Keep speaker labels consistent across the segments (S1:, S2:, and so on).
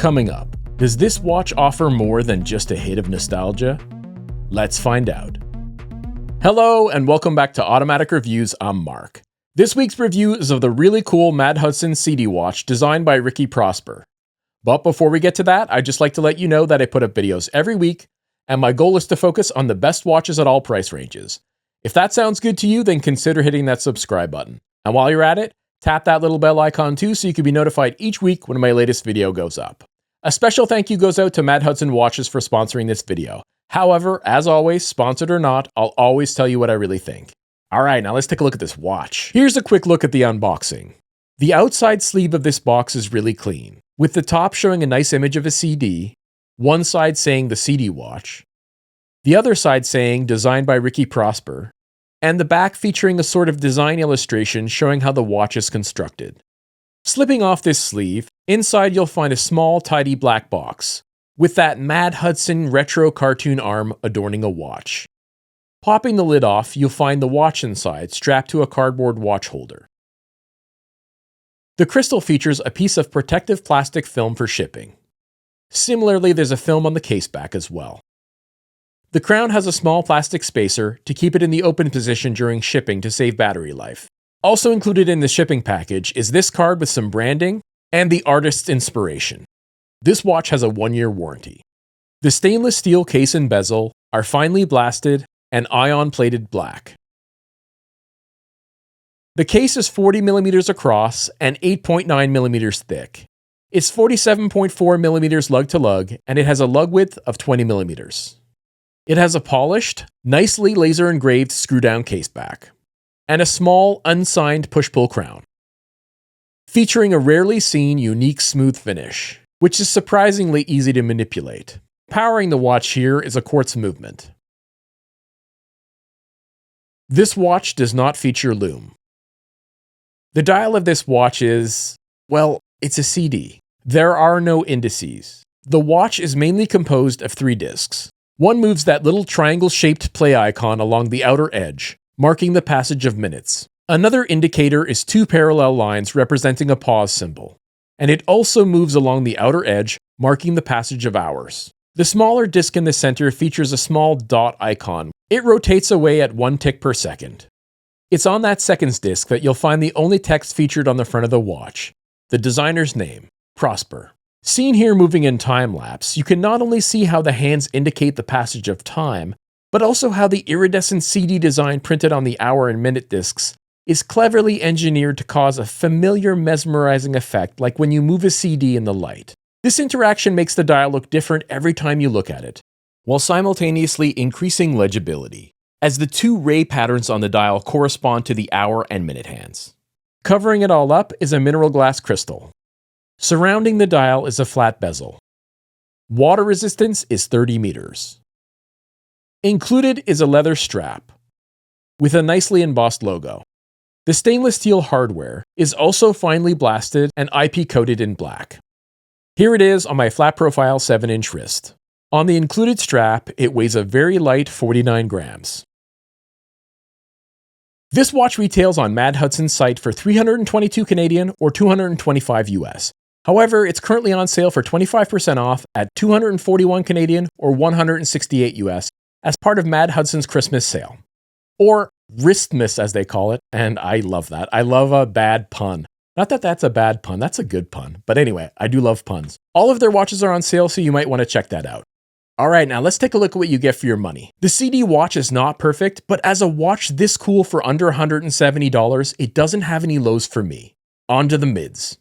S1: Coming up, does this watch offer more than just a hit of nostalgia? Let's find out. Hello and welcome back to Automatic Reviews, I'm Mark. This week's review is of the really cool Mad Hudson CD watch designed by Ricky Prosper. But before we get to that, I'd just like to let you know that I put up videos every week, and my goal is to focus on the best watches at all price ranges. If that sounds good to you, then consider hitting that subscribe button. And while you're at it, tap that little bell icon too so you can be notified each week when my latest video goes up. A special thank you goes out to Mad Hudson Watches for sponsoring this video. However, as always, sponsored or not, I'll always tell you what I really think. Alright, now let's take a look at this watch. Here's a quick look at the unboxing. The outside sleeve of this box is really clean, with the top showing a nice image of a CD, one side saying the CD watch, the other side saying designed by Ricky Prosper, and the back featuring a sort of design illustration showing how the watch is constructed. Slipping off this sleeve, inside you'll find a small, tidy black box, with that Mad Hudson retro cartoon arm adorning a watch. Popping the lid off, you'll find the watch inside, strapped to a cardboard watch holder. The crystal features a piece of protective plastic film for shipping. Similarly, there's a film on the case back as well. The crown has a small plastic spacer to keep it in the open position during shipping to save battery life. Also included in the shipping package is this card with some branding and the artist's inspiration. This watch has a 1-year warranty. The stainless steel case and bezel are finely blasted and ion-plated black. The case is 40mm across and 8.9mm thick. It's 47.4mm lug to lug, and it has a lug width of 20mm. It has a polished, nicely laser-engraved screw-down case back, and a small, unsigned push-pull crown, featuring a rarely seen unique smooth finish, which is surprisingly easy to manipulate. Powering the watch here is a quartz movement. This watch does not feature lume. The dial of this watch is, well, it's a CD. There are no indices. The watch is mainly composed of 3 discs. One moves that little triangle-shaped play icon along the outer edge, marking the passage of minutes. Another indicator is 2 parallel lines representing a pause symbol, and it also moves along the outer edge, marking the passage of hours. The smaller disc in the center features a small dot icon. It rotates away at 1 tick per second. It's on that seconds disc that you'll find the only text featured on the front of the watch, the designer's name, Prosper. Seen here moving in time-lapse, you can not only see how the hands indicate the passage of time, but also how the iridescent CD design printed on the hour and minute discs is cleverly engineered to cause a familiar mesmerizing effect like when you move a CD in the light. This interaction makes the dial look different every time you look at it, while simultaneously increasing legibility, as the 2 ray patterns on the dial correspond to the hour and minute hands. Covering it all up is a mineral glass crystal. Surrounding the dial is a flat bezel. Water resistance is 30 meters. Included is a leather strap with a nicely embossed logo. The stainless steel hardware is also finely blasted and IP coated in black. Here it is on my flat profile 7-inch wrist. On the included strap, it weighs a very light 49 grams. This watch retails on Mad Hudson's site for $322 Canadian or $225 US. However, it's currently on sale for 25% off at $241 Canadian or $168 US as part of Mad Hudson's Christmas sale. Or Wristmas as they call it, and I love that. I love a bad pun. Not that that's a bad pun, that's a good pun. But anyway, I do love puns. All of their watches are on sale, so you might want to check that out. Alright, now let's take a look at what you get for your money. The CD watch is not perfect, but as a watch this cool for under $170, it doesn't have any lows for me. On to the mids.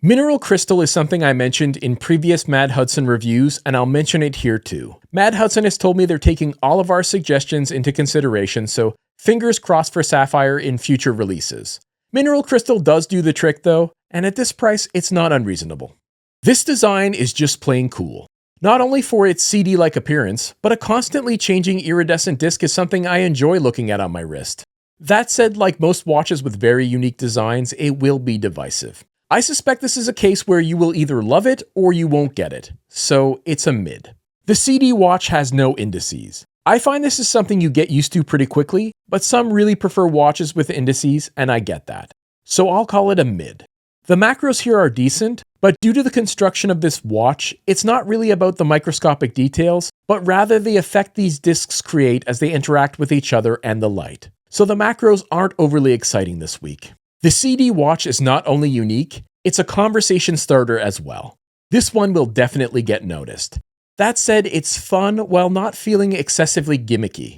S1: Mineral crystal is something I mentioned in previous Mad Hudson reviews, and I'll mention it here too. Mad Hudson has told me they're taking all of our suggestions into consideration, so fingers crossed for sapphire in future releases. Mineral crystal does do the trick though, and at this price, it's not unreasonable. This design is just plain cool. Not only for its CD-like appearance, but a constantly changing iridescent disc is something I enjoy looking at on my wrist. That said, like most watches with very unique designs, it will be divisive. I suspect this is a case where you will either love it or you won't get it, so it's a mid. The CD watch has no indices. I find this is something you get used to pretty quickly, but some really prefer watches with indices, and I get that. So I'll call it a mid. The macros here are decent, but due to the construction of this watch, it's not really about the microscopic details, but rather the effect these discs create as they interact with each other and the light. So the macros aren't overly exciting this week. The CD watch is not only unique, it's a conversation starter as well. This one will definitely get noticed. That said, it's fun while not feeling excessively gimmicky.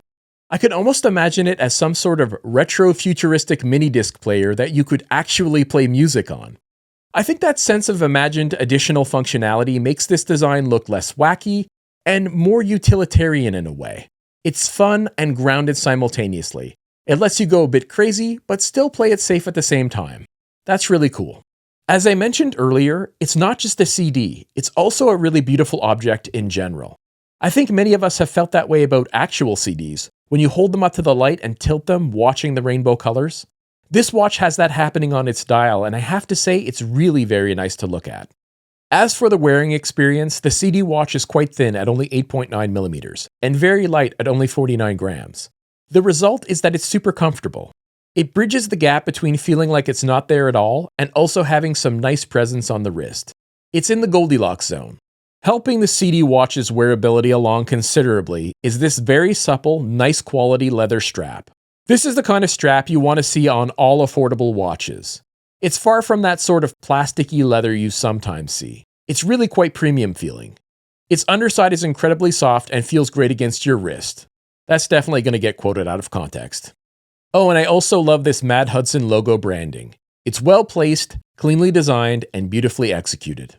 S1: I could almost imagine it as some sort of retro-futuristic mini-disc player that you could actually play music on. I think that sense of imagined additional functionality makes this design look less wacky and more utilitarian in a way. It's fun and grounded simultaneously. It lets you go a bit crazy, but still play it safe at the same time. That's really cool. As I mentioned earlier, it's not just a CD, it's also a really beautiful object in general. I think many of us have felt that way about actual CDs, when you hold them up to the light and tilt them, watching the rainbow colors. This watch has that happening on its dial, and I have to say it's really very nice to look at. As for the wearing experience, the CD watch is quite thin at only 8.9mm, and very light at only 49 grams. The result is that it's super comfortable. It bridges the gap between feeling like it's not there at all, and also having some nice presence on the wrist. It's in the Goldilocks zone. Helping the CD watch's wearability along considerably is this very supple, nice quality leather strap. This is the kind of strap you want to see on all affordable watches. It's far from that sort of plasticky leather you sometimes see. It's really quite premium feeling. Its underside is incredibly soft and feels great against your wrist. That's definitely going to get quoted out of context. Oh, and I also love this Mad Hudson logo branding. It's well placed, cleanly designed, and beautifully executed.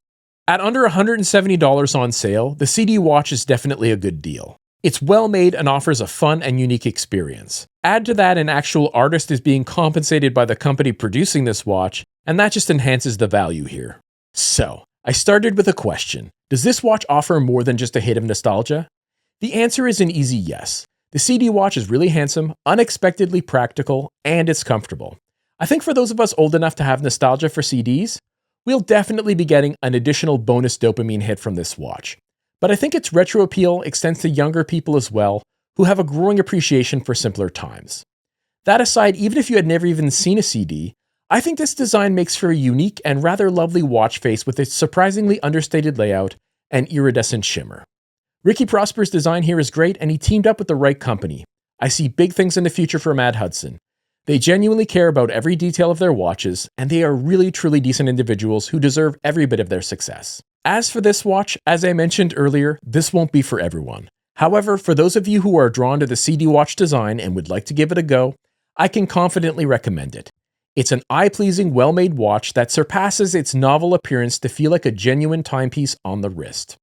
S1: At under $170 on sale, the CD watch is definitely a good deal. It's well made and offers a fun and unique experience. Add to that an actual artist is being compensated by the company producing this watch, and that just enhances the value here. So, I started with a question. Does this watch offer more than just a hit of nostalgia? The answer is an easy yes. The CD watch is really handsome, unexpectedly practical, and it's comfortable. I think for those of us old enough to have nostalgia for CDs, we'll definitely be getting an additional bonus dopamine hit from this watch. But I think its retro appeal extends to younger people as well, who have a growing appreciation for simpler times. That aside, even if you had never even seen a CD, I think this design makes for a unique and rather lovely watch face with its surprisingly understated layout and iridescent shimmer. Ricky Prosper's design here is great, and he teamed up with the right company. I see big things in the future for Mad Hudson. They genuinely care about every detail of their watches, and they are really truly decent individuals who deserve every bit of their success. As for this watch, as I mentioned earlier, this won't be for everyone. However, for those of you who are drawn to the CD watch design and would like to give it a go, I can confidently recommend it. It's an eye-pleasing, well-made watch that surpasses its novel appearance to feel like a genuine timepiece on the wrist.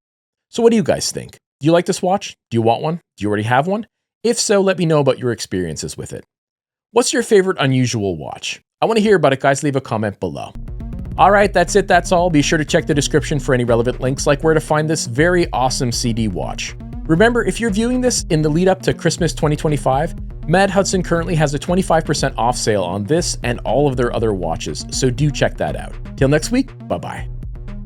S1: So what do you guys think? Do you like this watch? Do you want one? Do you already have one? If so, let me know about your experiences with it. What's your favorite unusual watch? I want to hear about it, guys. Leave a comment below. All right, that's it. That's all. Be sure to check the description for any relevant links, like where to find this very awesome CD watch. Remember, if you're viewing this in the lead up to Christmas 2025, Mad Hudson currently has a 25% off sale on this and all of their other watches, so do check that out. Till next week, bye-bye.